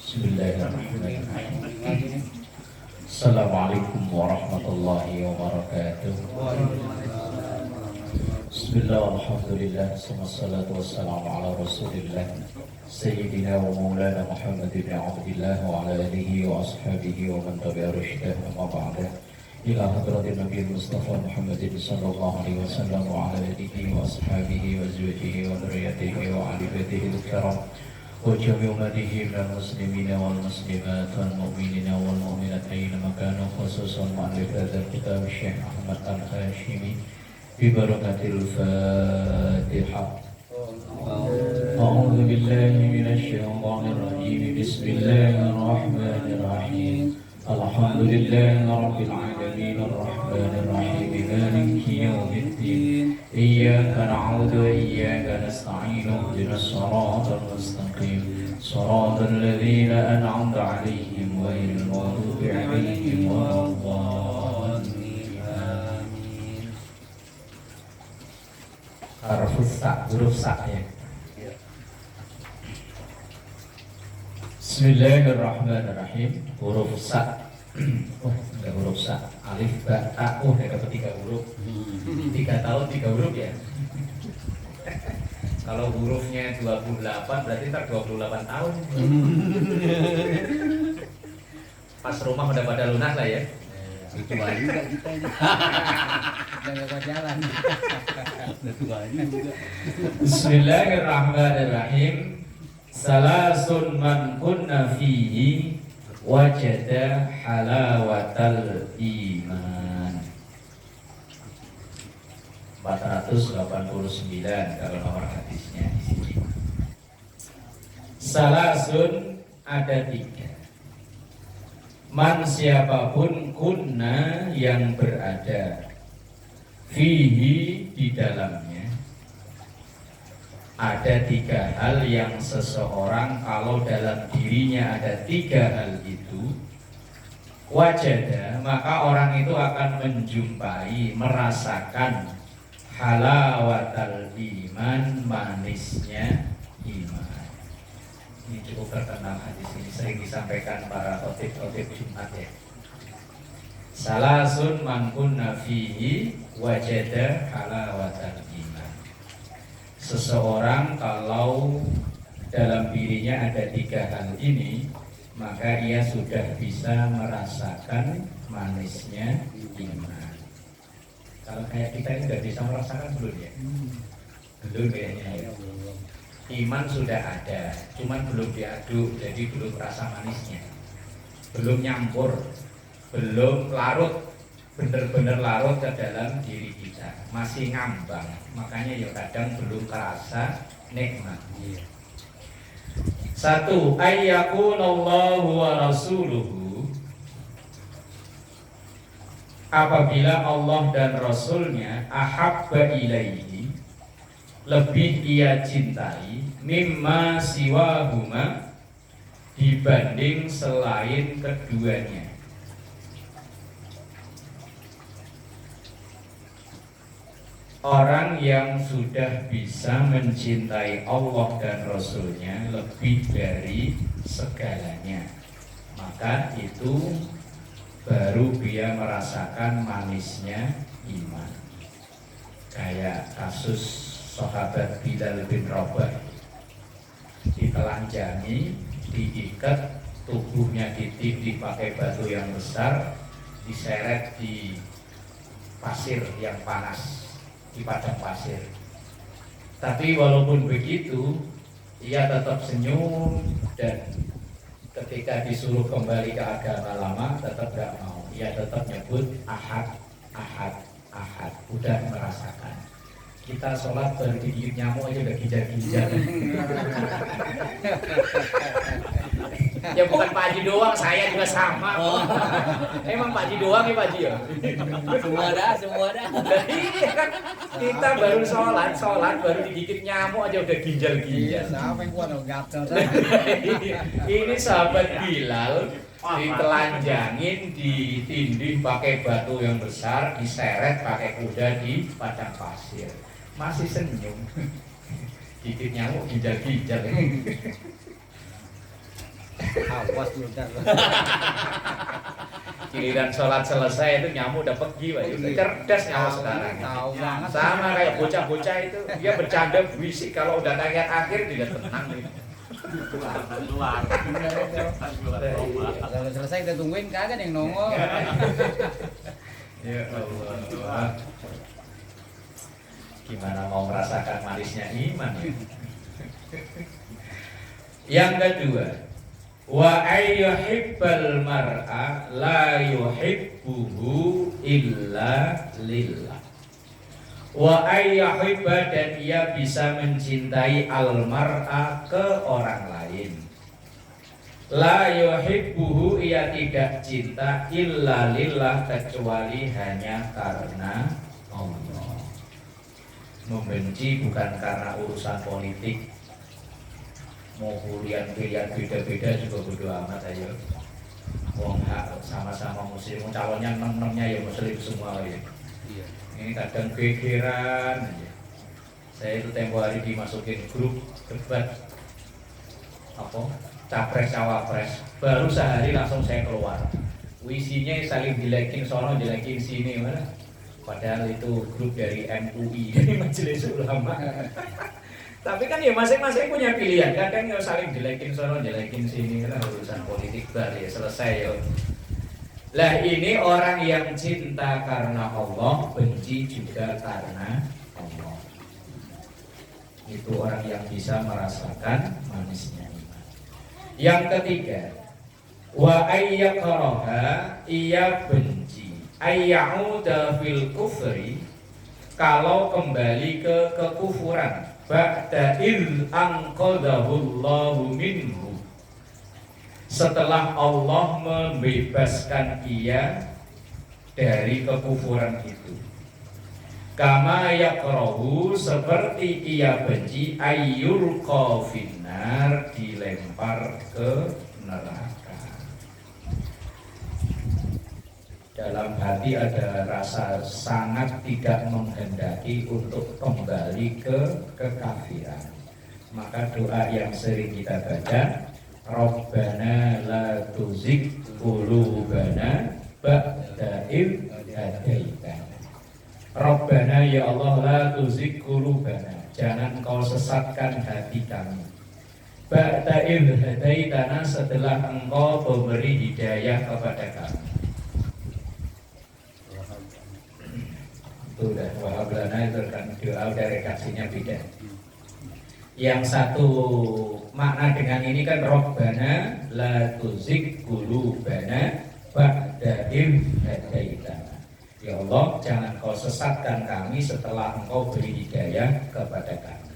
Bismillahirrahmanirrahim. Assalamualaikum warahmatullahi wabarakatuh. Bismillah, alhamdulillah, wassalatu wassalamu ala rasulillah Sayyidina wa maulana Muhammad ibn Abdillah wa ala alihi wa ashabihi wa man tabi'a rushdah wa ba'dah ila hadratin Nabi Mustafa Muhammadin sallallahu alaihi wasallam wa ala alihi wa ashabihi wa azwajihi wa dhurriyyatihi wa ali baitihi al-kiram wa jami' ummatihi minal muslimina wal muslimat wal mu'minina wal mu'minat aina makanu khususan ma'alif hadzal kitab Syekh Ahmad Al-Hashimi bi barakatil Fatihah. A'udzu billahi minasy syaithanir rajim. Bismillahir rahmanir rahim. Alhamdulillahi rabbil alamin arrahmanir rahim maliki yaumiddin. Iyyaka na'budu wa iyyaka nasta'in. Ihdinas siratal mustaqim. Siratal ladzina an'amta 'alaihim ghairil maghdubi 'alaihim waladdallin. Amin. Harfus sa, huruf sa ya. Bismillahirrahmanirrahim. Huruf sa. Oh, enggak huruf sa. Alif, ba, ta. Oh, ada ketiga huruf. 3 tahun 3 huruf ya. Kalau hurufnya 28 berarti ntar 28 tahun. Pas rumah udah pada lunas lah ya. Itu juga kita ini. Udah gak jalan. Udah tuanya juga. Bismillahirrahmanirrahim. Salasun man kunna fihi wajada halawatal iman. 489 kalau nomor hadisnya di sini. Salasun ada 3. Man siapapun kunna yang berada fihi di dalamnya. Ada 3 hal yang seseorang kalau dalam dirinya ada 3 hal itu wajada, maka orang itu akan menjumpai, merasakan halawatal iman, manisnya iman. Ini cukup terkenal hadis ini, sering disampaikan para khotib-khotib Jumat ya. Salasun man kunna fihi wajada halawatal iman. Seseorang kalau dalam dirinya ada 3 hal ini, maka ia sudah bisa merasakan manisnya iman. Kalau kayak kita ini sudah bisa merasakan belum ya? Belum kayaknya ya. Iman sudah ada, cuman belum diaduk, jadi belum rasa manisnya. Belum nyampur, belum larut, benar-benar larut ke dalam diri kita, masih ngambang, makanya ya kadang belum terasa nikmat. 1. Ayyakunallahu wa rasuluhu. Apabila Allah dan Rasulnya ahabba ilaihi, lebih ia cintai, mimma siwahuma, dibanding selain keduanya. Orang yang sudah bisa mencintai Allah dan Rasulnya lebih dari segalanya, maka itu baru dia merasakan manisnya iman. Kayak kasus sahabat Bilal bin Rabah, ditelanjangi, diikat, tubuhnya ditindih pakai batu yang besar, diseret di pasir yang panas, di padang pasir. Tapi walaupun begitu, ia tetap senyum, dan ketika disuruh kembali ke agama lama tetap gak mau. Ia tetap nyebut ahad, ahad, ahad. Udah merasakan. Kita sholat baru digigit nyamuk aja udah ginjal-ginjal. Ya bukan Pak Haji doang, saya juga sama. Emang Pak Haji doang ya Pak Haji ya? Semua dah. Iya kan, kita baru sholat baru digigit nyamuk aja udah ginjal-ginjal. Siapa yang kuat gatel. Ini sahabat Bilal ditelanjangin, ditindih pakai batu yang besar, diseret pakai kuda di padang pasir. Masih senyum. Gigit nyamuk ginjal-ginjal. Awas lu ntar. Giliran sholat selesai itu nyamuk udah pergi, Pak. Cerdas nyamuk sekarang. Tahu banget. Sama kayak bocah-bocah itu, dia bercanda berisik kalau udah ayat akhir dia tenang nih. Keluar. Kalau selesai kita tungguin kagak yang nongol. Ya Allah. Gimana mau merasakan manisnya iman ya? Yang kedua, wa ayyuhibbal mar'a la yuhibbuhu illa lillah. Wa ayyuhibba, dan ia bisa mencintai al mar'a ke orang lain. La yuhibbuhu, ia tidak cinta illa lillah, kecuali hanya karena Allah. Membenci bukan karena urusan politik, mau pilihan beda-beda juga bodo amat aja. Wong sama-sama muslim, calonnya 6-6-nya ya muslim semua ya. Iya. Ini kadang gegeran aja. Saya itu tempo hari dimasukin grup debat apa capres cawapres, baru sehari langsung saya keluar. Isinya saling jelekin sono jelekin sini mana. Padahal itu grup dari MUI, dari Majelis Ulama. Tapi kan ya masing-masing punya pilihan. Kadang ya saling jelekin sono, jelekin sini, lah urusan politik bar ya selesai ya. Lah ini orang yang cinta karena Allah, benci juga karena Allah. Itu orang yang bisa merasakan manisnya iman. Yang ketiga, wa ayyakraha, ia benci, ayyauda fil kufri, kalau kembali ke kekufuran, ba'da il anqadahullahu minhu, setelah Allah membebaskan ia dari kekufuran itu. Kama yakrahu, seperti ia benci, ayyulqa finnar, dilempar ke neraka. Dalam hati ada rasa sangat tidak menghendaki untuk kembali ke kekafiran. Maka doa yang sering kita baca, Rabbana la tuzigh qulubana ba'da idh hadaitana. Rabbana, ya Allah, la tuzigh qulubana, jangan kau sesatkan hati kami. Ba'da idh hadaitana, setelah engkau memberi hidayah kepada kami. Itu udah wahablana, itu kan doa dari kasihnya beda. Yang satu makna dengan ini kan Rabbana la tuzigh qulubana ba'da idh hadaitana. Ya Allah, jangan kau sesatkan kami setelah engkau beri hidayah kepada kami.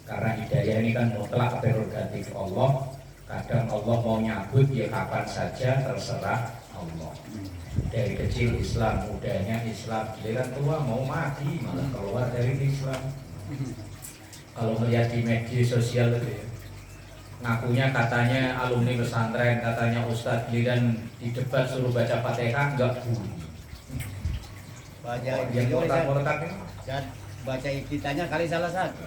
Karena hidayah ini kan mutlak prerogatif Allah. Kadang Allah mau nyabut ya kapan saja, terserah Allah. Dari kecil Islam, mudanya Islam, giliran tua mau mati malah keluar dari Islam. Kalau melihat di media sosial itu ya, ngakunya katanya alumni pesantren, katanya ustadz, giliran di debat suruh baca Fatihah enggak bunyi. Baca Yang kotak-kotak ini. dan baca iftitahnya kali salah satu.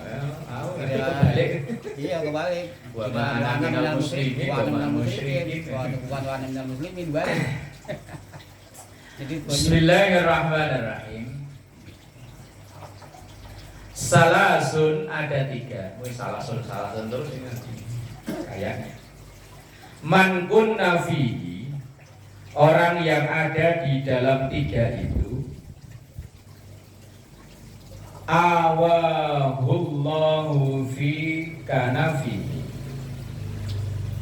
Kebalik. Iya kebalik. Wa ma ana minal muslimin wa ma musyrikin. Bukan wa ana minal muslimin balik. Jadi Bismillahirrahmanirrahim. Salasun, ada tiga. Wih, salasun terus ini kayaknya. Man kunna fihi, orang yang ada di dalam tiga itu, awahullahu fi kanafihi,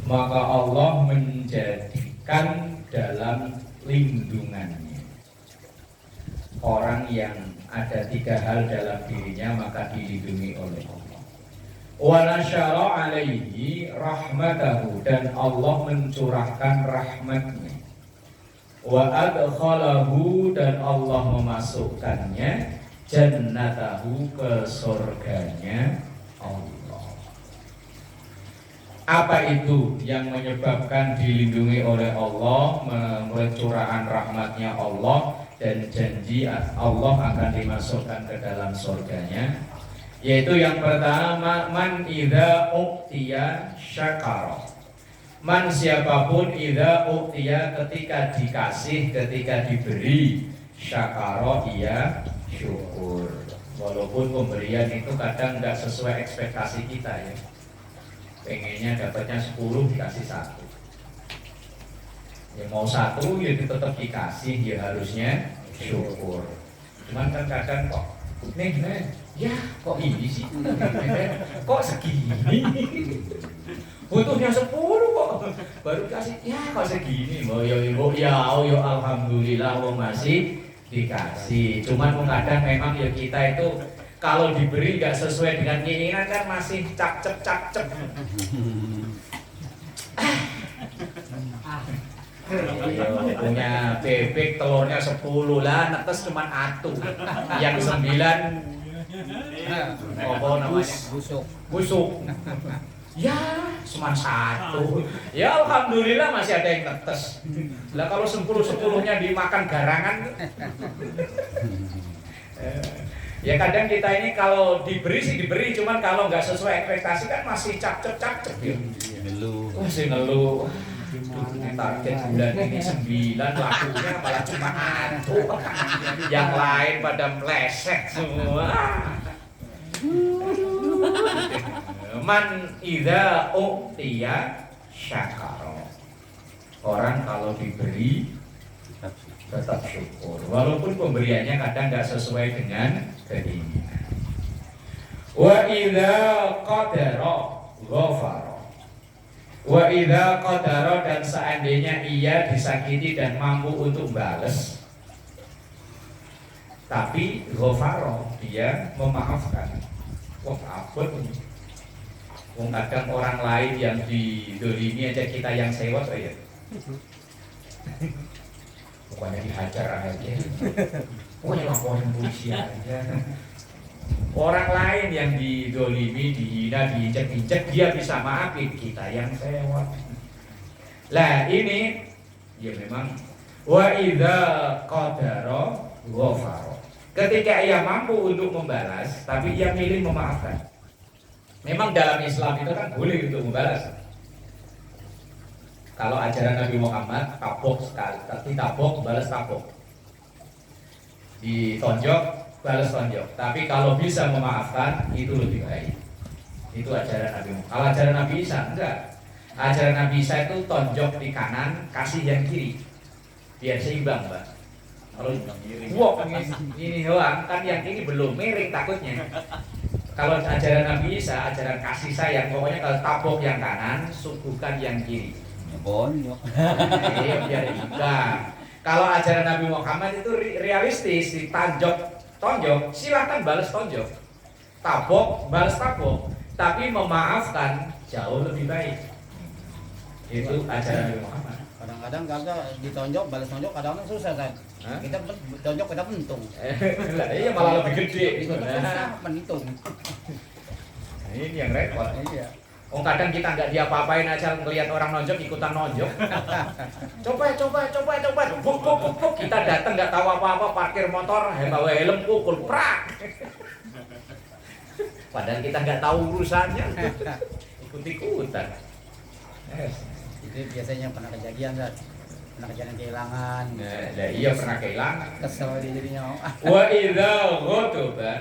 maka Allah menjadikan dalam lindungannya. Orang yang ada tiga hal dalam dirinya maka dilindungi oleh Allah. Wa nasyara alaihi rahmatahu, dan Allah mencurahkan rahmatnya. Wa adkhalahu, dan Allah memasukkannya jannatahu, ke surganya Allah. Apa itu yang menyebabkan dilindungi oleh Allah, mencurahkan rahmatnya Allah dan janji Allah akan dimasukkan ke dalam surganya? Yaitu yang pertama, man idza uqtiya syakara. Man siapapun idza uqtiya, ketika dikasih, ketika diberi, syakara ia syukur. Walaupun pemberian itu kadang nggak sesuai ekspektasi kita ya. Pengennya dapatnya 10 dikasih 1. Ya mau 1 ya tetap dikasih, ya harusnya syukur. Cuman kan kadang kok nih, ya kok ini sih, kok segini, butuhnya 10 kok, baru kasih, ya kok segini, ya alhamdulillah masih dikasih. Cuman kadang memang ya kita itu kalau diberi nggak sesuai dengan keinginan kan masih cak-cep. Punya bebek telurnya 10 lah, netes cuma 1, yang 9 apa namanya busuk. Ya cuma 1. Ya alhamdulillah masih ada yang netes. Lah kalau 10-10-nya dimakan garangan. Ya kadang kita ini kalau diberi sih diberi, cuman kalau nggak sesuai ekspektasi kan masih cak-cep ya. Masih ngeluh. Target bulan ini 9, lakunya malah cuma 1. Yang lain pada meleset semua. Man idza uqtiya syakara. Orang kalau diberi tetap syukur, walaupun pemberiannya kadang nggak sesuai dengan keinginan. Wa idza qadara ghafara. Wa idza qadara, dan seandainya ia disakiti dan mampu untuk balas, tapi ghafara, dia memaafkan. Wah abot ini. Wong kadang orang lain yang didolimi aja kita yang sewot aja. Pokoknya dihajar aja. Pokoknya laporin polisi aja. Orang lain yang didolimi, dihina, diinjek-injek, dia bisa maafin, kita yang sewot. Lah ini ya memang wa idza qadara ghafara. Ketika ia mampu untuk membalas, tapi ia milih memaafkan. Memang dalam Islam itu kan boleh untuk membalas. Kalau ajaran Nabi Muhammad, tabok sekali, tapi tabok balas tabok. Ditonjok balas tonjok. Tapi kalau bisa memaafkan itu lebih baik. Itu ajaran Nabi Muhammad. Kalau ajaran Nabi Isa enggak. Ajaran Nabi Isa itu tonjok di kanan, kasih yang kiri. Biar seimbang, Mbak. Kalau ini doang kan yang ini belum miring takutnya. Kalau ajaran Nabi Isa, ajaran kasih sayang, pokoknya kalau tabok yang kanan, suguhkan yang kiri. Iya biar imbang. Kalau ajaran Nabi Muhammad itu realistis, tonjok, silahkan balas tonjok. Tabok, balas tabok. Tapi memaafkan jauh lebih baik. Itu ajaran Nabi Muhammad. Kadang-kadang kagak ditonjok, balas tonjok, kadang-kadang susah kan. Kita tonjok kita pentung. Iya malah lebih gede. Susah menhitung. Ini yang repot. Iya. Oh kadang kita nggak diapa-apain aja ngelihat orang nonjok ikutan nonjok. Coba. Buk. Kita datang nggak tahu apa-apa, parkir motor, bawa helm, pukul prak. Padahal kita nggak tahu urusannya. Ikut-ikutan. Itu biasanya pernah kejadian kan. Pernah kejadian kehilangan. Nah, iya pernah kehilangan. Kesel dia jadinya. Wa idza ghadaba.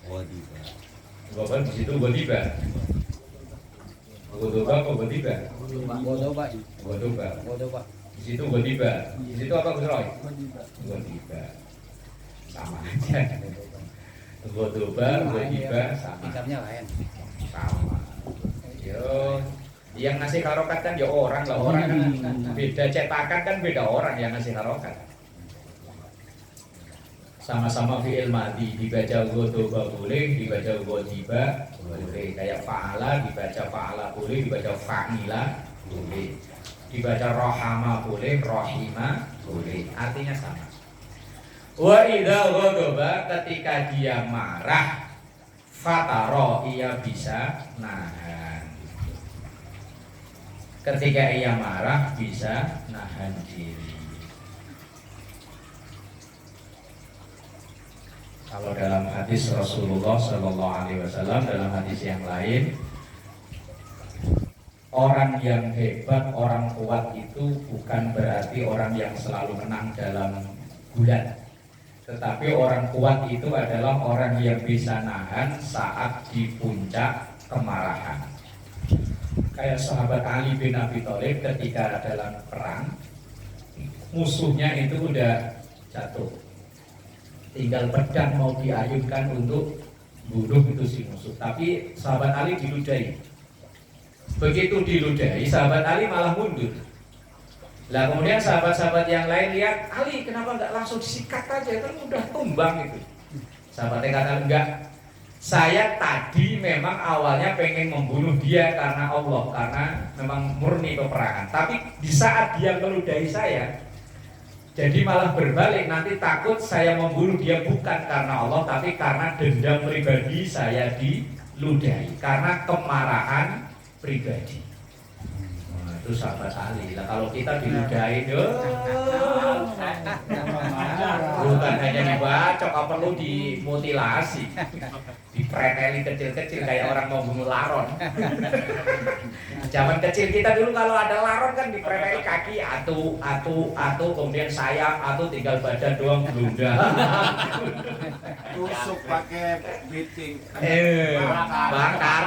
Ghadaba di situ ghadiba. Ghadaba apa ghadiba? Ghadaba. Di situ ghadiba. Di situ apa Gus Roy? Ghadiba. Sama aja. Ghadaba, ghadiba sama. Kitabnya lain. Sama. Yo, yang ngasih harokat kan ya orang lah, orang kan beda cetakan kan beda orang yang ngasih harokat. Sama-sama fi'il madhi, dibaca ghadaba boleh, dibaca ghadiba boleh. Kayak fa'ala, dibaca fa'ala boleh, dibaca fa'ila boleh. Dibaca rohama boleh, rohima boleh. Artinya sama. Wa idza ghadaba, ketika dia marah, fataro, ia bisa nahan. Ketika ia marah bisa nahan diri. Kalau dalam hadis Rasulullah Shallallahu Alaihi Wasallam, dalam hadis yang lain, orang yang hebat, orang kuat itu bukan berarti orang yang selalu menang dalam gulat. Tetapi orang kuat itu adalah orang yang bisa nahan saat di puncak kemarahan. Kayak sahabat Ali bin Abi Thalib ketika dalam perang, musuhnya itu udah jatuh, tinggal pedang mau diayunkan untuk bunuh itu si musuh. Tapi sahabat Ali diludahi. Begitu diludahi, sahabat Ali malah mundur. Lah kemudian sahabat-sahabat yang lain lihat, Ali kenapa nggak langsung disikat aja, kan udah tumbang itu. Sahabatnya kata, enggak, saya tadi memang awalnya pengen membunuh dia karena Allah, karena memang murni peperangan. Tapi di saat dia meludahi saya, jadi malah berbalik, nanti takut saya membunuh dia bukan karena Allah, tapi karena dendam pribadi saya diludahi, karena kemarahan pribadi. Nah, itu sahabat Ali. Lah kalau kita diludahi, bukan hanya dibacok, apa perlu dimutilasi, dipreteli kecil-kecil kayak orang mau bunuh laron. Zaman kecil kita dulu kalau ada laron kan dipreteli kaki, atu, kemudian sayap, tinggal badan doang belunda. Tusuk pakai bleaching. Bakar.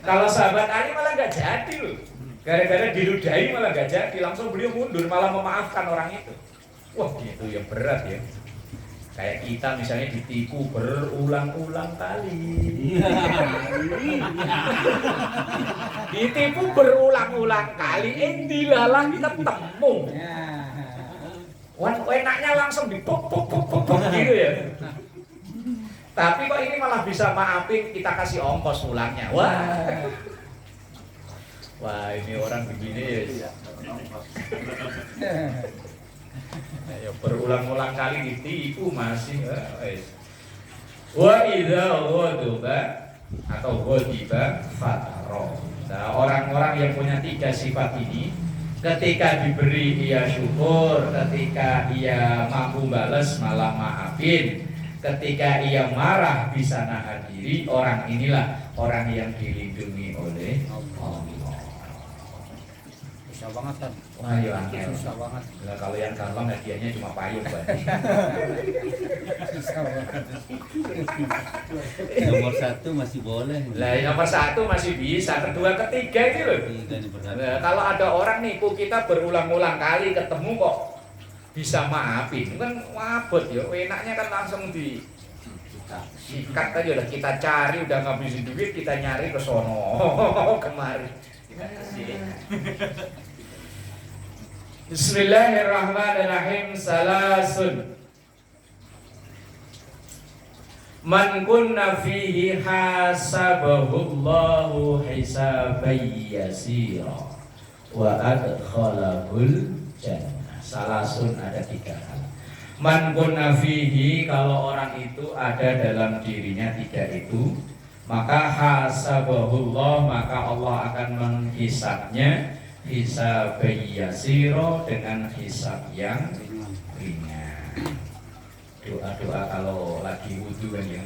Kalau sahabat Ali malah nggak jadi loh. Gara-gara diludahi malah nggak jadi, langsung beliau mundur, malah memaafkan orang itu. Wah gitu ya, berat ya. Kayak kita misalnya ditipu berulang-ulang kali. Ditipu berulang-ulang kali, dilalah ketemu. Wah enaknya langsung dipuk gitu ya. Tapi kok ini malah bisa maafin, kita kasih ongkos pulangnya. Wah ini orang begini ya. Ya berulang-ulang kali ditipu masih. Wa idza ghadiba atau ghadiba fataro. Nah, orang-orang yang punya tiga sifat ini, ketika diberi ia syukur, ketika ia mampu balas malah maafin, ketika ia marah bisa nahan diri. Orang inilah orang yang dilindungi oleh Allah. Susah banget kan? Wah ya angel. Susah banget. Nah, kalau yang gampang hadiahnya cuma payung berarti. Susah banget. Nomor 1 masih boleh. Lah nomor 1 masih bisa, kedua ketiga itu loh. Nah, kalau ada orang nipu kita berulang-ulang kali ketemu kok bisa maafin, kan wabot ya. Enaknya kan langsung di sikat aja, udah kita cari, udah ngabisin duit kita nyari ke sono kemari. Bismillahirrahmanirrahim. Salasun man kunna fihi hasabahullahu hisaban yasira wa adkhalahul jannah. Salasun ada 3 hal. Man kunna fihi, kalau orang itu ada dalam dirinya 3 itu, maka hasabahullah, maka Allah akan menghisabnya hisaban yasira, dengan hisab yang ringan. Doa-doa kalau lagi wudu kan ya.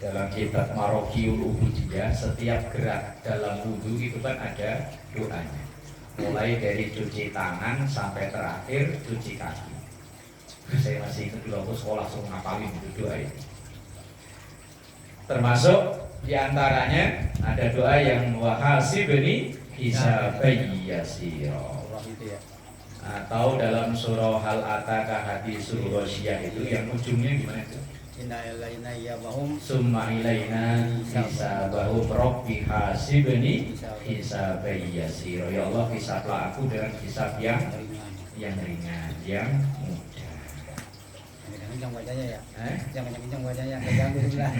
Dalam kitab Marokiul Ubudiyah, setiap gerak dalam wudu itu kan ada doanya. Mulai dari cuci tangan sampai terakhir cuci kaki. Saya masih ingat dulu aku sekolah langsung ngapalin itu doa itu. Termasuk diantaranya ada doa yang wahasibni hisaban yasira. Atau dalam surah Hal Ataka Hadisul Ghasyiyah itu yang ujungnya gimana itu? Inna ilaina iyabahum Summa ilaina hisabahum rabbi hasibni hisaban yasira. Ya Allah, hisablah aku dengan hisab yang ringan, yang mudah. kencang bacanya ya. Jangan kencang bacanya, terganggu sebelah.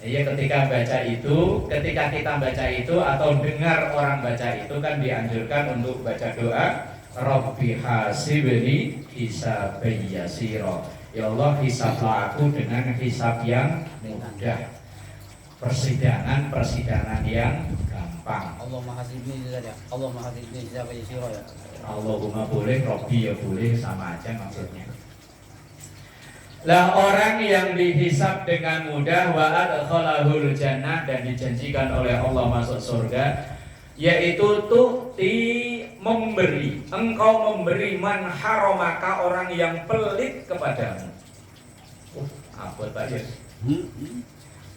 Iya, ketika baca itu, ketika kita baca itu atau dengar orang baca itu kan dianjurkan untuk baca doa Rabbi hasibni hisaban yasira. Ya Allah, hisablah aku dengan hisab yang mudah. Persidangan yang gampang. gampang. Allahumma hasibni saja. Allahumma hasibni siapa yasiro ya. Allahumma boleh, Robbi ya boleh, sama aja maksudnya. Lah orang yang dihisab dengan mudah wa adkhalahul jannah dan dijanjikan oleh Allah masuk surga, yaitu memberi, engkau memberi man haramaka orang yang pelit kepadamu. Apa aja?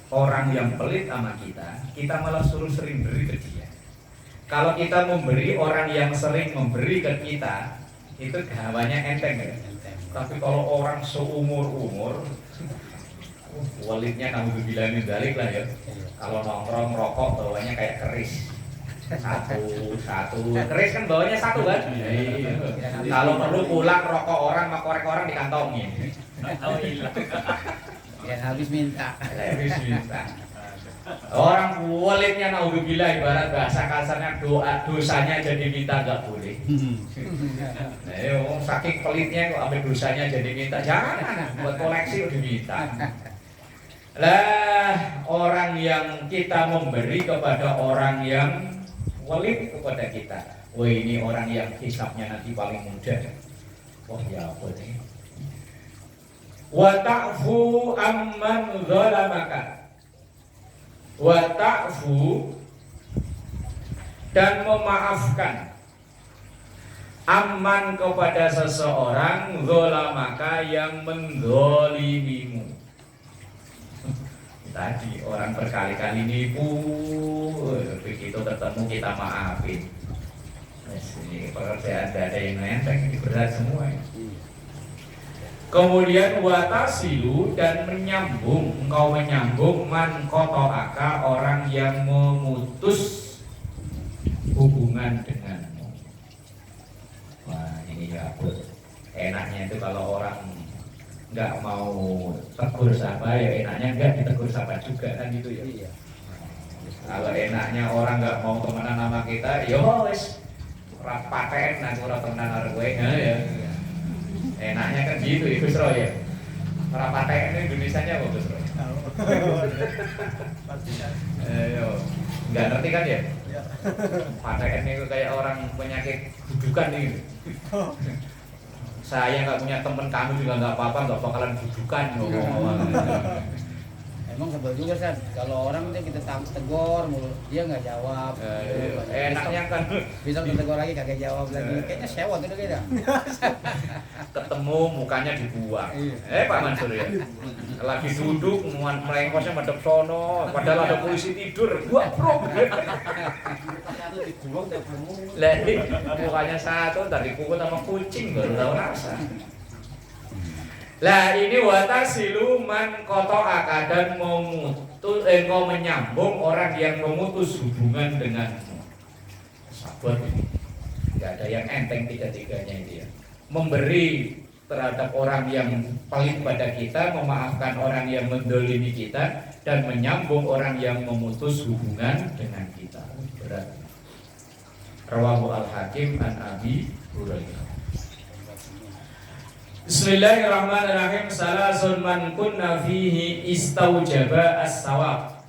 Orang yang pelit sama kita malah suruh sering beri ke dia. Kalau kita memberi orang yang sering memberi ke kita, itu hawanya enteng ya. Tapi kalau orang seumur-umur, walidnya kamu bilangin balik lah ya. Kalau nongkrong rokok bawanya kayak keris. Satu keris kan bawanya satu kan. Iya. Kalau perlu pulang rokok orang sama korek orang dikantongin. Oh iya. Yang habis minta. Orang walidnya naudzubillah ibarat bahasa kasarnya dosanya jadi minta nggak boleh. Nah, saking pelitnya kok ambil dosanya jadi minta, jangan buat koleksi udah minta. Lah orang yang kita memberi kepada orang yang walid kepada kita, wah ini orang yang hisabnya nanti paling mudah. Wah ya apa nih? Wa ta'fu amman zalamaka. Wa ta'fu dan memaafkan amman kepada seseorang zalamaka yang menzalimimu. Tadi orang berkali-kali nipu, begitu ketemu kita maafin. Ini pekerjaan ada yang nenteng, ini berat semua. Kemudian watasilu dan menyambung, engkau menyambung man kotoaka orang yang memutus hubungan denganmu. Wah ini ya enaknya itu kalau orang nggak mau tegur sapa ya enaknya nggak ditegur sapa juga kan gitu ya. Iya. Kalau enaknya orang nggak mau temenan sama kita, yo wes rapaten aku ora temenan karo kowe ya. Enaknya kan gitu ya Gus Roy ya. Rapaten ini Indonesianya apa Gus Roy? Yo, nggak ngerti kan ya? Paten itu kayak orang penyakit dudukan nih. Saya nggak punya teman, kamu juga nggak apa-apa, nggak bakalan dudukan ngomong-ngomong. Emang sebel juga San, kalau orang kita tegur mulu, dia nggak jawab. Enaknya kan bisa tegur lagi kagak jawab lagi, kayaknya sewot itu kita. Ketemu mukanya dibuang. Pak Mansur ya, lagi duduk melengkosnya madep sono, padahal ada polisi tidur, buang bro. Lah mukanya satu, tadi pukul sama kucing baru tahu rasa. Lah ini watasilu man kotoaka dan engkau menyambung orang yang memutus hubungan denganmu. Sabar ini, nggak ada yang enteng tiga-tiganya ini ya. Memberi terhadap orang yang pelit pada kita, memaafkan orang yang mendolimi kita, dan menyambung orang yang memutus hubungan dengan kita. Berat. Rawahu al-Hakim an Abi Hurairah. Bismillahirrahmanirrahim. Salasun man kunna fihi istaujaba as-sawab.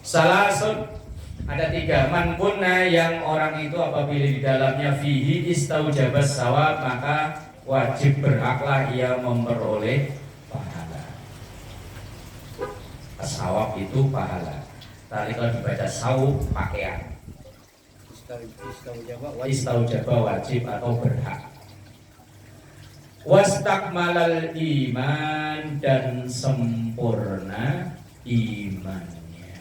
Salasun ada tiga. Man kunna yang orang itu apabila di dalamnya fihi istaujaba as-sawab maka wajib beraklah ia memperoleh pahala. As-sawab itu pahala. Tadi kalau dibaca saub pakaian. Istaujaba wajib atau berhak. Wastakmalal iman dan sempurna imannya.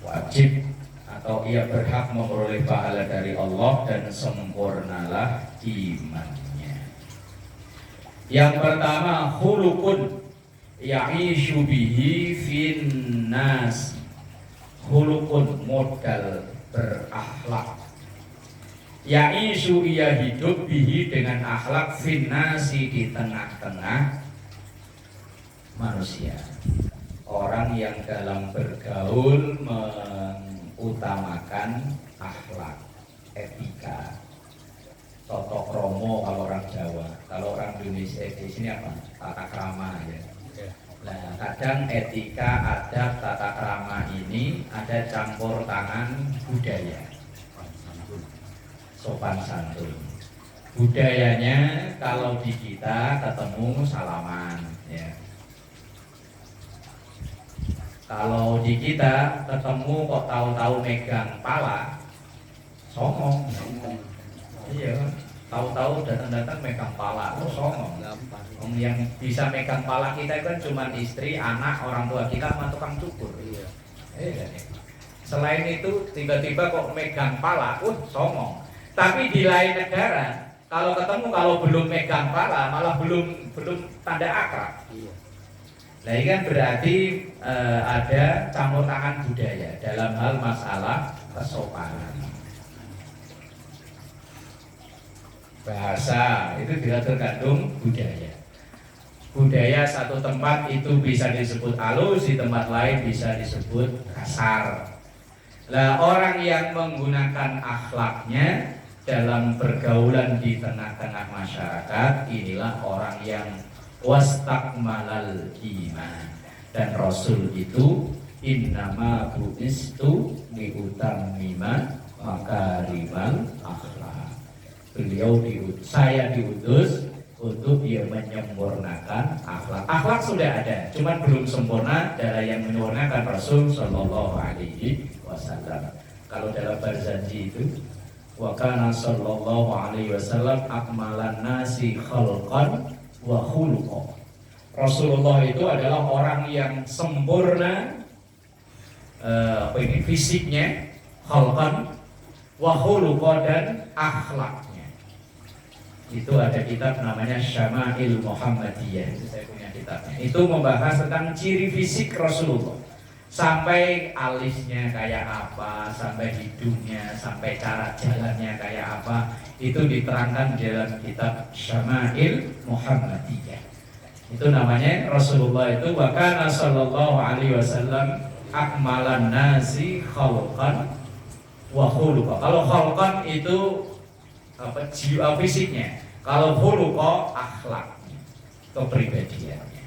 Wajib atau ia berhak memperoleh pahala dari Allah dan sempurnalah imannya. Yang pertama khuluqun ya'ishu bihi finnas. Khuluqun modal berakhlak. Ya'ishu ia hidup bihi dengan akhlak finnasi di tengah-tengah manusia. Orang yang dalam bergaul mengutamakan akhlak, etika, Toto kromo kalau orang Jawa, kalau orang Indonesia di sini apa? Tata krama ya. Nah, kadang etika, adab, tata krama ini ada campur tangan budaya, sopan santun. Budayanya kalau di kita ketemu salaman, ya. Kalau di kita ketemu kok tahu-tahu megang pala, songong. Iya, tahu-tahu datang-datang megang pala, songong. Yang bisa megang pala kita kan cuma istri, anak, orang tua kita, sama tukang cukur. Iya. Selain itu tiba-tiba kok megang pala, songong. Tapi di lain negara, kalau ketemu kalau belum megang pala, malah belum tanda akrab. Iya. Nah ini kan berarti ada campur tangan budaya dalam hal masalah kesopanan. Bahasa itu juga tergantung budaya. Budaya satu tempat itu bisa disebut halus, di tempat lain bisa disebut kasar. Nah orang yang menggunakan akhlaknya dalam pergaulan di tengah-tengah masyarakat, inilah orang yang wastakmalal iman. Dan Rasul itu innama bu'istu liutammima makarimal akhlak. Beliau saya diutus untuk dia menyempurnakan akhlak. Akhlak sudah ada, cuman belum sempurna. Dari yang menyempurnakan Rasul Shallallahu Alaihi Wasallam. Kalau dalam Barzanji itu, wa kana sallallahu alaihi wasallam akmalan nasi khalqan wa khuluqan. Rasulullah itu adalah orang yang sempurna fisiknya, khalqan wa khuluqan, dan akhlaknya. Itu ada kitab namanya Syama'il Muhammadiyah, itu saya punya kitabnya. Itu membahas tentang ciri fisik Rasulullah, sampai alisnya kayak apa, sampai hidungnya, sampai cara jalannya kayak apa. Itu diterangkan dalam kitab Syama'il Muhammadiyah. Itu namanya Rasulullah itu wa kana sallallahu alaihi wasallam akmalan nasi khalqan wa khuluqan. Kalau khalqan itu jiwa fisiknya, kalau khuluqan akhlaknya, kepribadiannya.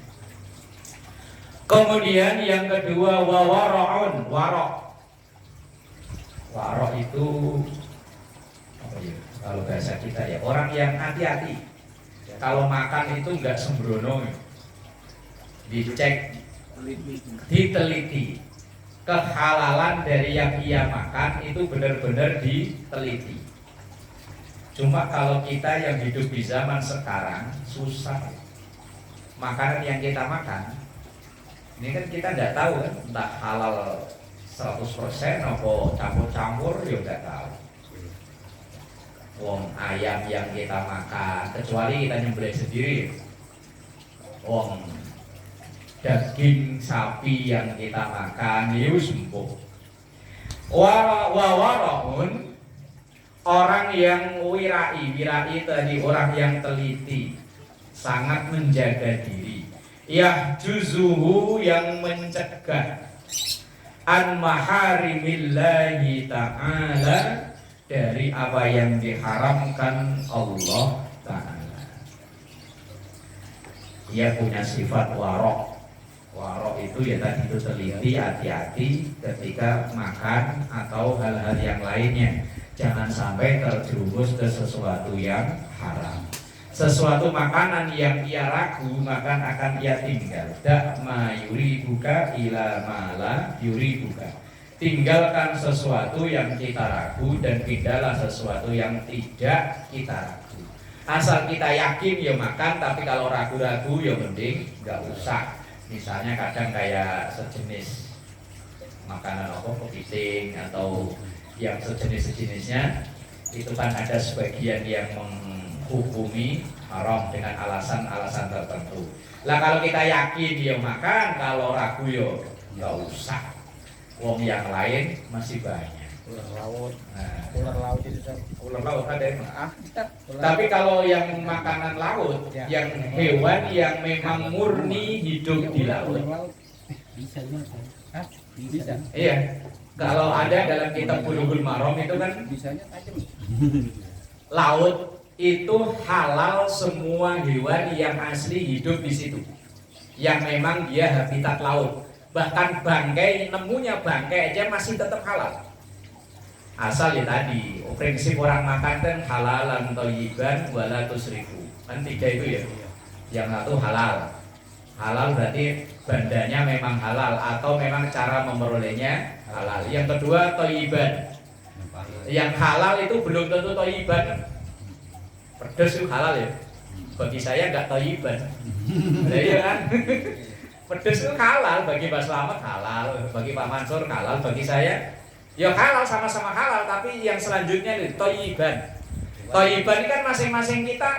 Kemudian yang kedua wawara'un, warok itu apa ya? Kalau bahasa kita ya orang yang hati-hati. Kalau makan itu enggak sembrono, dicek, diteliti. Kehalalan dari yang ia makan itu benar-benar diteliti. Cuma kalau kita yang hidup di zaman sekarang susah. Makanan yang kita makan ini kan kita tidak tahu kan, entah halal 100% atau campur-campur ya tidak tahu. Wong ayam yang kita makan, kecuali kita nyembelih sendiri. Wong daging sapi yang kita makan itu sembuh. Waraun orang yang wirai tadi orang yang teliti, sangat menjaga diri. Yahjuzuhu yang mencegah an maharimillahi ta'ala, dari apa yang diharamkan Allah Ta'ala. Ia punya sifat warok. Warok itu ya tadi itu teliti, hati-hati ketika makan atau hal-hal yang lainnya. Jangan sampai terjerumus ke sesuatu yang haram. Sesuatu makanan yang ia ragu, maka akan ia tinggal. Dak ma yuribuka ila ma la yuribuka. Tinggalkan sesuatu yang kita ragu dan pindahlah sesuatu yang tidak kita ragu. Asal kita yakin ya makan, tapi kalau ragu-ragu ya mending nggak usah. Misalnya kadang kayak sejenis makanan apa, kepiting atau yang sejenis-sejenisnya, itu kan ada sebagian yang menghukumi haram dengan alasan-alasan tertentu. Lah kalau kita yakin ya makan, kalau ragu ya nggak usah. Wong yang lain masih banyak. Ular laut. Nah, Ular laut itu ular laut ada yang ular. tapi kalau yang makanan laut, Ya. yang hewan yang memang murni hidup di laut. Bisa juga. Hah? Bisa. Iya. Kalau ada dalam kitab Bulughul Maram itu kan Bisanya tajam. laut itu halal semua hewan yang asli hidup di situ, yang memang dia habitat laut. Bahkan bangkai, nemunya bangkai aja masih tetap halal. Asal ya tadi, prinsip orang makan kan halalan thayyiban wala tusrifu. Kan 3 itu ya. Yang satu halal. Halal berarti bandanya memang halal atau memang cara memperolehnya halal. Yang kedua thayyiban. Yang halal itu belum tentu thayyiban. Pedas itu halal ya. Bagi saya enggak thayyiban. Nah, iya kan? Pedas itu halal, bagi Pak Slamet halal, bagi Pak Mansur halal, bagi saya ya halal, sama-sama halal, tapi yang selanjutnya itu thayyiban. Thayyiban ini kan masing-masing kita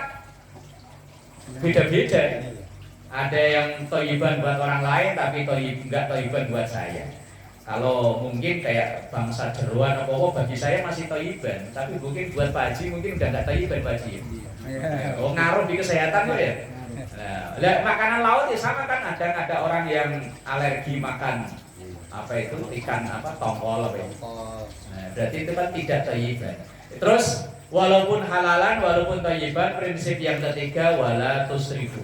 beda-beda. Ada yang thayyiban buat orang lain, tapi enggak thayyiban buat saya. Kalau mungkin kayak bangsa jeruan apa bagi saya masih thayyiban, tapi mungkin buat Pak Haji mungkin udah enggak thayyiban Pak Haji. Oh, ngaruh di kesehatan tuh ya. Nah, makanan laut ya sama kan, ada orang yang alergi makan apa itu ikan apa tongkol apa itu. Nah, berarti itu kan tidak thayyiban. Terus walaupun halalan walaupun thayyiban, prinsip yang ketiga wala tusrifu.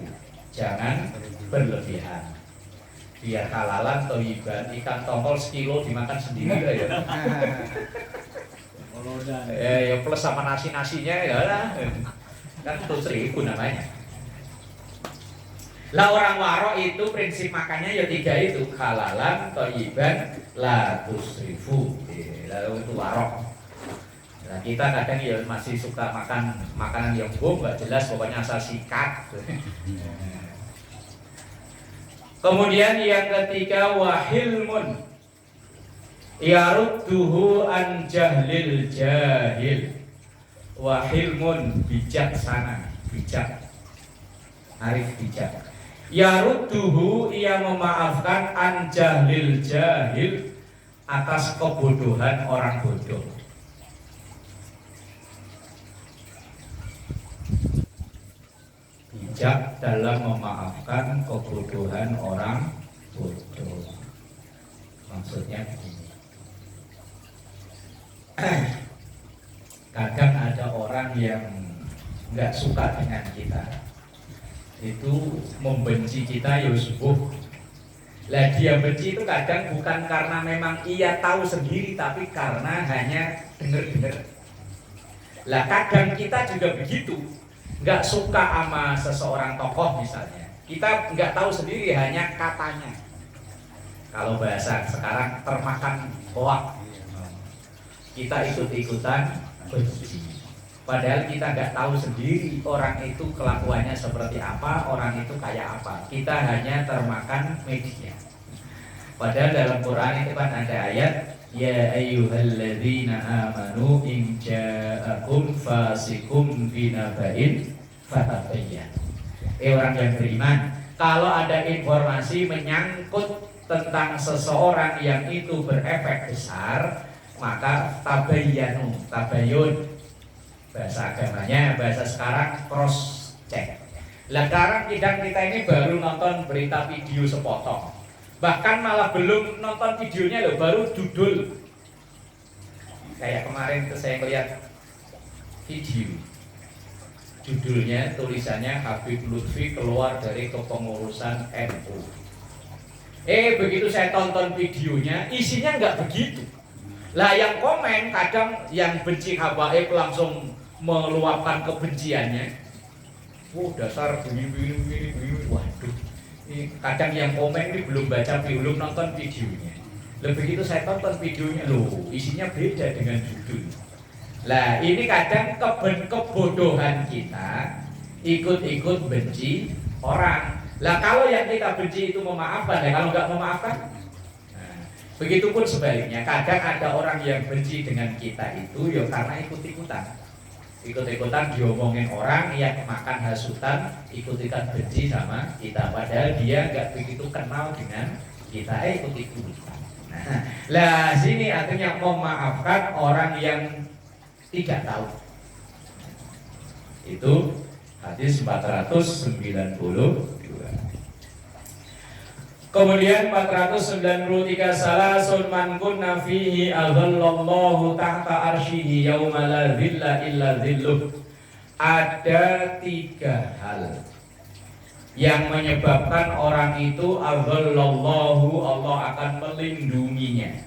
Jangan berlebihan. Biar halalan thayyiban, ikan tongkol sekilo dimakan sendiri lah ya. Ya plus sama nasinya ya lah. Kan tusrifu namanya. Lah orang warok itu prinsip makannya ya 3 itu, halalan, thayyiban, la tusrifu. Lalu itu warok. Nah, kita kadang ya masih suka makan makanan yang nggak jelas, pokoknya asal sikat. Kemudian yang ketiga wahilmun yarudduhu an jahlil jahil. Wahilmun bijaksana, bijak, arif bijak. Yarudduhu ia memaafkan an jahlil jahil atas kebodohan orang bodoh. Bijak dalam memaafkan kebodohan orang bodoh. Maksudnya begini. Kadang ada orang yang nggak suka dengan kita, itu membenci kita ya subuh. Lah dia benci itu kadang bukan karena memang ia tahu sendiri, tapi karena hanya dengar-dengar. Lah kadang kita juga begitu, nggak suka sama seseorang tokoh misalnya, kita nggak tahu sendiri hanya katanya. Kalau bahasa sekarang termakan hoak, kita ikut-ikutan benci. Padahal kita nggak tahu sendiri orang itu kelakuannya seperti apa, orang itu kayak apa. Kita hanya termakan media. Padahal dalam Quran itu kan ada ayat, ya ayyuhalladzina amanu in ja'akum fasikum binaba'in fatabayyan. Orang yang beriman, kalau ada informasi menyangkut tentang seseorang yang itu berefek besar, maka tabayyanu, tabayyun bahasa agamanya, bahasa sekarang cross check. Lah sekarang kita ini baru nonton berita video sepotong, bahkan malah belum nonton videonya loh, baru judul. Kayak kemarin tuh saya melihat video, judulnya tulisannya Habib Lutfi keluar dari kepengurusan NU. Begitu saya tonton videonya, isinya nggak begitu. Lah yang komen kadang yang benci habaib langsung meluapkan kebenciannya. Dasar begini. Waduh. Ini kadang yang komen ini belum baca, belum nonton videonya. Lebih itu saya tonton videonya, loh, isinya beda dengan judul. Lah ini kadang kebodohan kita ikut-ikut benci orang. Lah kalau yang kita benci itu memaafkan, ya kalau nggak memaafkan. Begitupun sebaliknya, kadang ada orang yang benci dengan kita itu ya karena ikut-ikutan diomongin orang yang makan hasutan, ikut-ikutan benci sama kita, padahal dia nggak begitu kenal dengan kita, ikut-ikutan. Lah sini artinya memaafkan orang yang tidak tahu. Itu hadis 492. Kemudian 493, salasun man kunna fihi aghallallahu tahta arsyihi yauma la dhilla illa dhilluh. ada 3 hal yang menyebabkan orang itu azallallahu, Allah akan melindunginya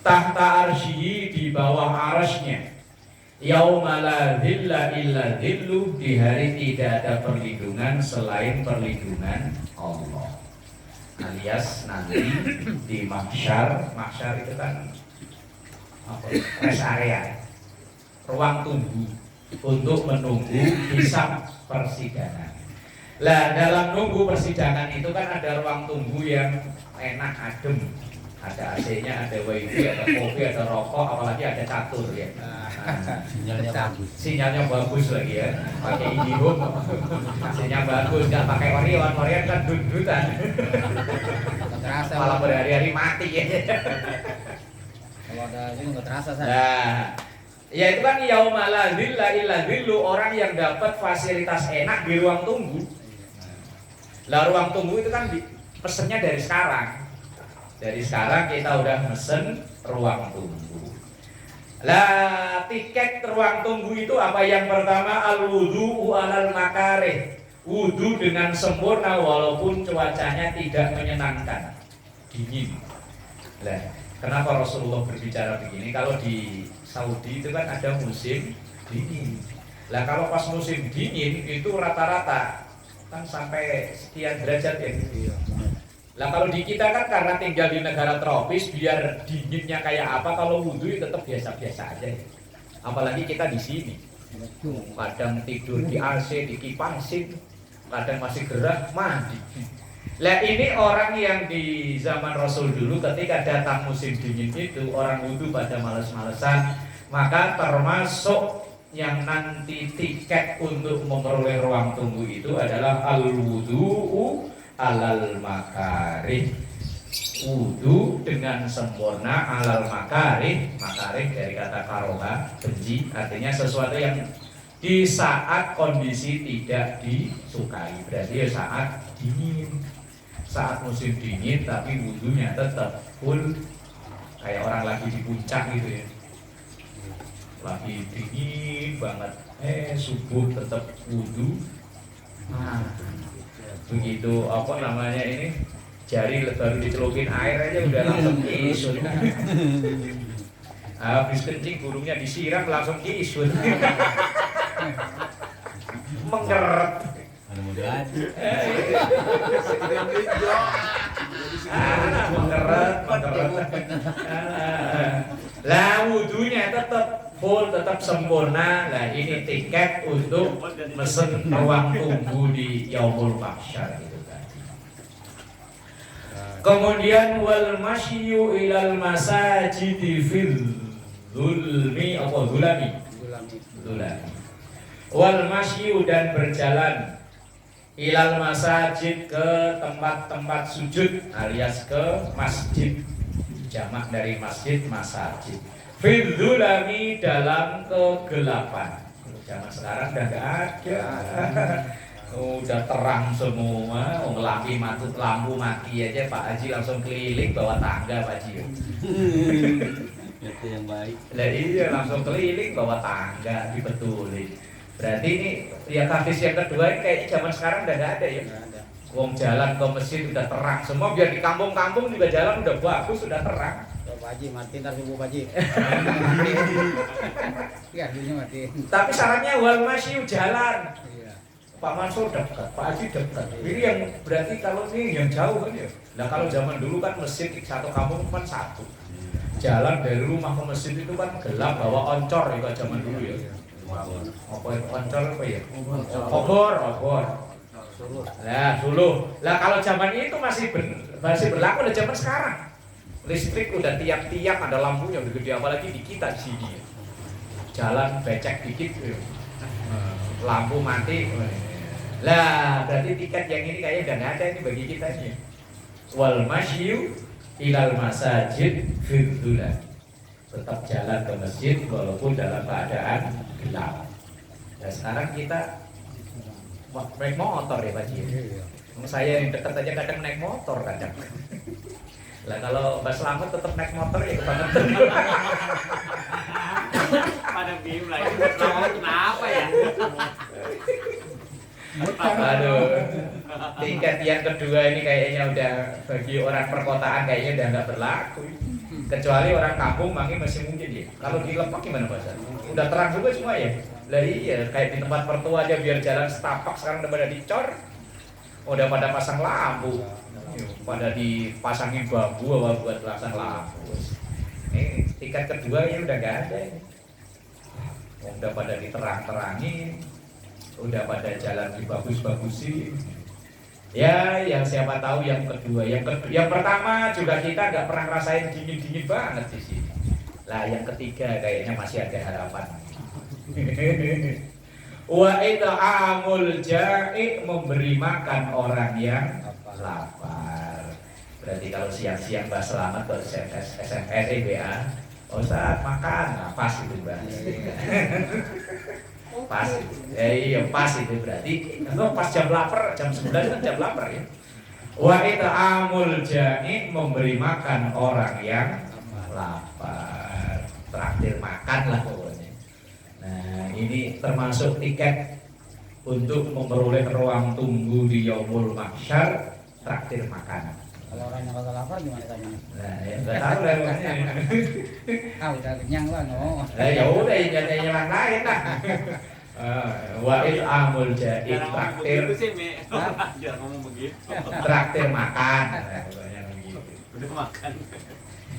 tahta arsyihi, di bawah arasnya, yauma la dhilla illa dhillu, di hari tidak ada perlindungan selain perlindungan Allah. Alias nanti di mahsyar itu kan rest area, ruang tunggu untuk menunggu hisab persidangan. Lah dalam nunggu persidangan itu kan ada ruang tunggu yang enak, adem, ada AC-nya, ada wifi, ada kopi, ada rokok, apalagi ada catur ya. Sinyalnya bagus lagi ya, pakai IndiHome, sinyal bagus, nggak pakai Orion kan dut-dutan, malah berhari-hari mati ya. Kalau ada ini nggak terasa saya. Nah, ya itu kan yauma la dhilla illa dhillu, orang yang dapat fasilitas enak di ruang tunggu. Lah ruang tunggu itu kan pesennya dari sekarang. Dari sekarang kita udah mesen ruang tunggu. Lah tiket ruang tunggu itu apa? Yang pertama al-wudu'u alal makarih, wudu dengan sempurna walaupun cuacanya tidak menyenangkan, dingin. Lah kenapa Rasulullah berbicara begini? Kalau di Saudi itu kan ada musim dingin. Lah kalau pas musim dingin itu rata-rata kan sampai sekian derajat ya. Lah kalau di kita kan karena tinggal di negara tropis, biar dinginnya kayak apa, kalau wudhu tetap biasa-biasa aja. Apalagi kita di sini, kadang tidur di AC, dikipasin, kadang masih gerah, mandi. Lah ini orang yang di zaman Rasul dulu ketika datang musim dingin itu orang wudhu pada males-malesan, maka termasuk yang nanti tiket untuk memperoleh ruang tunggu itu adalah al-wudu'u alal makarih, wudu dengan sempurna alal makarih. Makarih dari kata karoha, benci, artinya sesuatu yang di saat kondisi tidak disukai, berarti ya saat dingin, saat musim dingin tapi wudunya tetap full, kayak orang lagi di puncak gitu ya, lagi dingin banget, subuh tetap wudu. Nah, begitu apa namanya ini, jari baru dicelupin air aja udah langsung kisut. Habis kencing burungnya disiram langsung kisut. Menggeret. Menggeret. Lah wudunya tetap full, tetap sempurna. Lah ini tiket untuk mesen ruang tunggu di Yaumul Mahsyar itu tadi. Kemudian wal masyu ilal masajidi fil zulmi apa zulami? Zulami. Wal masyu, dan berjalan ilal masajid, ke tempat-tempat sujud alias ke masjid, jamak dari masjid masajid. Fil zulami, dalam kegelapan. Zaman sekarang udah gak ada. Udah terang semua, lampu mati aja Pak Haji langsung keliling bawa tangga Pak Haji. Itu yang baik. Lah iya, langsung keliling bawa tangga dibetulin. Berarti ini ya hadis yang kedua ini kayaknya zaman sekarang udah gak ada ya. Wong jalan ke masjid udah terang semua, biar di kampung-kampung juga jalan udah bagus, sudah terang. Pak Haji mati ntar subuh Pak Haji. Iya, dunia mati. Tapi syaratnya wal masyu, jalan. Pak Mansur dekat, Pak Haji dekat. Ini yang berarti kalau ini yang jauh kan ya. Nah kalau zaman dulu kan masjid satu kampung kan satu. Jalan dari rumah ke masjid itu kan gelap, bawa oncor itu zaman dulu ya. Apa itu oncor apa ya? Obor. Nah dulu. Lah kalau zaman itu masih berlaku udah zaman sekarang. Listrik udah tiap-tiap ada lampunya udah gede, apalagi di kita di sini. Jalan becek dikit, lampu mati. Lah berarti tiket yang ini kayaknya udah nggak ada ini bagi kita nih. Wal masyu ilal masajid firdula, tetap jalan ke masjid walaupun dalam keadaan gelap. Nah sekarang kita naik motor ya Pak Ji. Saya yang dekat aja kadang naik motor kadang. Lah kalau Mbak Slamet tetap naik motor ya kebangetan. pada bingung lah. Kenapa ya? Aduh, tingkat yang kedua ini kayaknya udah bagi orang perkotaan kayaknya udah nggak berlaku. Kecuali orang kampung mungkin masih mungkin ya. Kalau di Lepok gimana bahasa? Udah terang juga semua ya. Lah iya, kayak di tempat mertua aja biar jalan setapak sekarang udah pada dicor. Udah pada pasang lampu. Pada dipasangin bambu buat pasang lampu. Tingkat kedua ya udah nggak ada. Udah pada diterang-terangin. Udah pada jalan dibagus-bagusin. Ya, yang siapa tahu yang kedua, yang pertama juga kita nggak pernah ngerasain dingin banget di sini. Lah, yang ketiga kayaknya masih ada harapan. Wa it'amul ja'i, memberi makan orang yang lapar. Berarti kalau siang-siang Mbak Selamat buat SMS WA, Ustaz makan, nah, pas itu Mbak. Pas, iya pas itu berarti pas jam lapar, jam 9 kan jam lapar ya. Wa it'amul ja'i, memberi makan orang yang lapar, traktir makan lah pokoknya. Nah ini termasuk tiket untuk memperoleh ruang tunggu di Yaumul Mahsyar, traktir makan. Kalau orang yang kagak lapar gimana tanya? Nah ya nggak tahu lah pokoknya. Udah kenyang lah no. Ya udah yang orang lain lah. Wa it'amul ja'i, traktir Jangan ngomong begitu. traktir makan. Pokoknya begitu. Udah makan.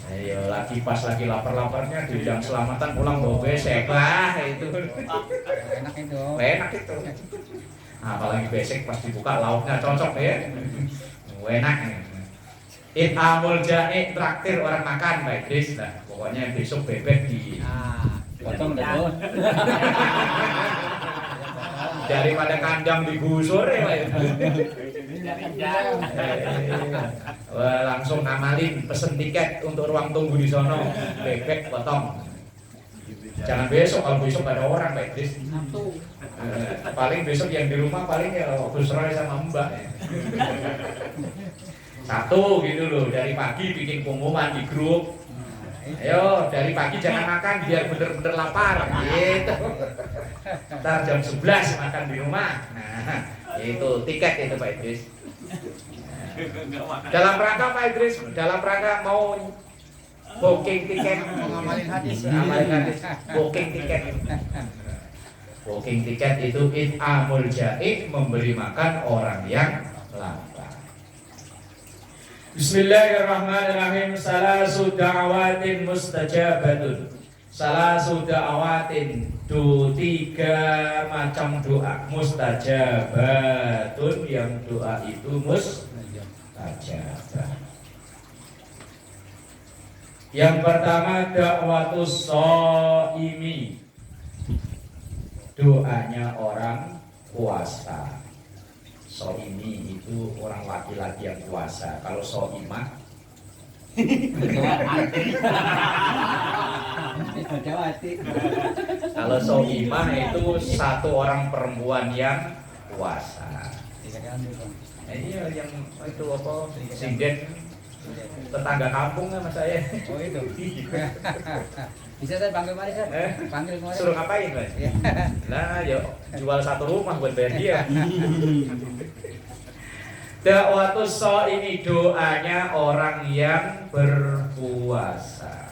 Ayo lagi pas lagi lapar-laparnya di jam selamatan pulang bawa besek lah itu. Enak itu. Enak itu. Apalagi besek pas dibuka lauknya cocok ya. Enak. It'amul ja'i, traktir orang makan, Pak Idris. Nah, pokoknya besok bebek di Potong dah. daripada kandang digusur ya, Pak. Wah, langsung ngamalin pesen tiket untuk ruang tunggu di sono, bebek potong. Jangan besok, kalau besok ada orang Pak Idris. Paling besok yang di rumah paling ya Gus Roy sama Mbak. Satu gitu loh, dari pagi bikin pengumuman di grup. Ayo dari pagi jangan makan biar bener-bener lapar gitu. Ntar jam 11 makan di rumah. Nah, itu tiket itu Pak Idris. Dalam rangka Pak Idris, dalam rangka mau booking tiket, Ngamalin hadis. ngamalin hadis, booking tiket. Booking tiket itu it'amul ja'i, memberi makan orang yang lapar. Bismillahirrahmanirrahim. Salasu da'awatin mustajabatun. Salasu da'awatin, 3 macam doa mustajabatun, yang doa itu mustajabah. Yang pertama da'watus shaimi, doanya orang puasa. Shaimi itu orang laki-laki yang puasa. Kalau shaimah kalau shaimah itu satu orang perempuan yang puasa. Iya yang itu apa? Sinden tetangga kampung sama saya. Oh itu. Bisa saya panggil mari saya. Panggil kemarin. Suruh ngapain Mas? Nah, yuk jual satu rumah buat bayar dia. Da'watus shaimi, doanya orang yang berpuasa.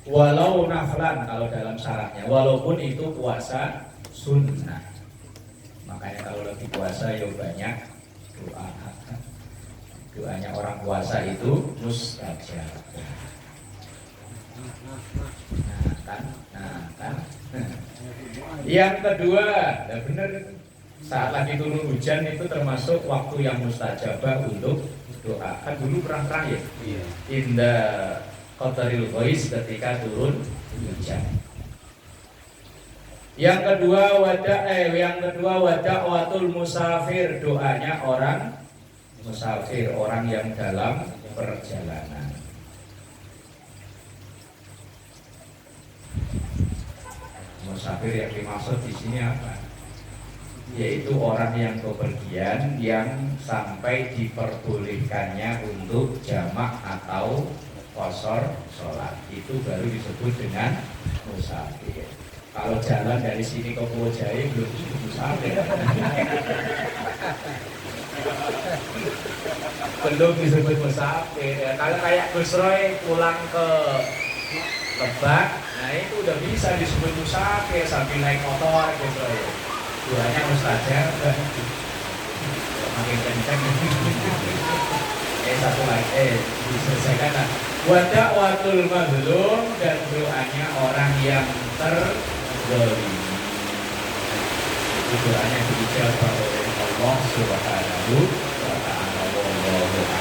Walau naflan, kalau dalam syaratnya, walaupun itu puasa sunnah. Makanya kalau lagi puasa ya banyak doa. Doanya orang puasa itu mustajab. Nah kan. Yang kedua, ya benar, saat lagi turun hujan itu termasuk waktu yang mustajabah untuk doa. Kan dulu perang-perang ya. Indah qataril ghais, ketika turun hujan. Yang kedua wada'watul musafir, doanya orang musafir, orang yang dalam perjalanan. Musafir yang dimaksud di sini apa? Yaitu orang yang bepergian yang sampai diperbolehkannya untuk jamak atau kosor sholat, itu baru disebut dengan musafir. Kalau jalan dari sini ke Pulau Jaya belum disebut musafir. Belum disebut musafir. Ya, kalau kayak Gus Roy pulang ke Lebak, nah itu udah bisa disebut musafir sambil naik motor Gus Roy. Duanya mustajab, makin kenceng. Satu lagi, diselesaikan lah. Wada'watul mazlum, dan doanya orang yang terzalimi. Itu doanya dijawab oleh Allah Subhanahu wa ta'ala. Wallahu a'lam.